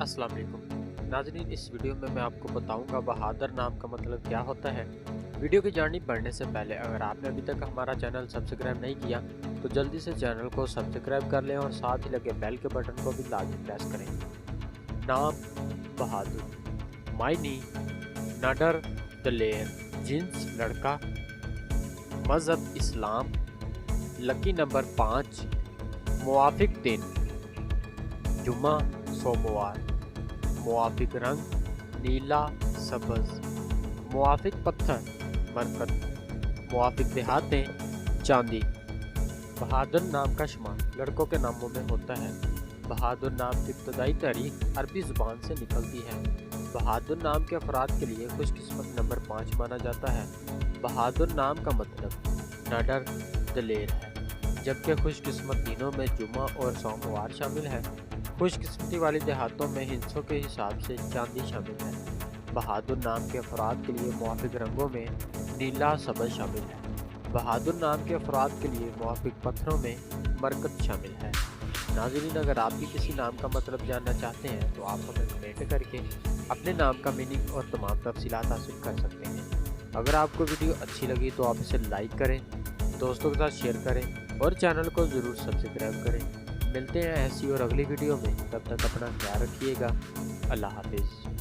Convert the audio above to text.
अस्सलाम वालेकुम नाज़रीन, इस वीडियो में मैं आपको बताऊंगा बहादुर नाम का मतलब क्या होता है। वीडियो की जानिब बढ़ने से पहले अगर आपने अभी तक हमारा चैनल सब्सक्राइब नहीं किया तो जल्दी से चैनल को सब्सक्राइब कर लें और साथ ही लगे बेल के बटन को भी लाजमी प्रेस करें। नाम बहादुर, मायनी नाडर दलेर, जिन्स लड़का, मज़हब इस्लाम, लकी नंबर 5, मुआफिक दिन जुम्मा सोमवार, मुआफिक रंग नीला सब्ज़, मुआफिक पत्थर मरकत, मुआफिक देहातें चांदी। बहादुर नाम का शुमार लड़कों के नामों में होता है। बहादुर नाम की इब्तदाई तारीख अरबी ज़ुबान से निकलती है। बहादुर नाम के अफराद के लिए खुशकिस्मत नंबर 5 माना जाता है। बहादुर नाम का मतलब नाडर दलेर है, जबकि खुशकिस्मत दिनों में जुम्मा और सोमवार शामिल है। खुशकिस्मती वाले देहातों में हिस्सों के हिसाब से चांदी शामिल है। बहादुर नाम के अफराद के लिए मुआफिक रंगों में नीला सब्ज़ शामिल है। बहादुर नाम के अफराद के लिए मुआफिक पत्थरों में मरकत शामिल है। नाज़रीन, अगर आप भी किसी नाम का मतलब जानना चाहते हैं तो आप हमें कमेंट करके अपने नाम का मीनिंग और तमाम तफसीलात हासिल कर सकते हैं। अगर आपको वीडियो अच्छी लगी तो आप इसे लाइक करें, दोस्तों के साथ शेयर करें और चैनल को ज़रूर सब्सक्राइब करें। मिलते हैं ऐसी और अगली वीडियो में, तब तक अपना ख्याल रखिएगा। अल्लाह हाफिज़।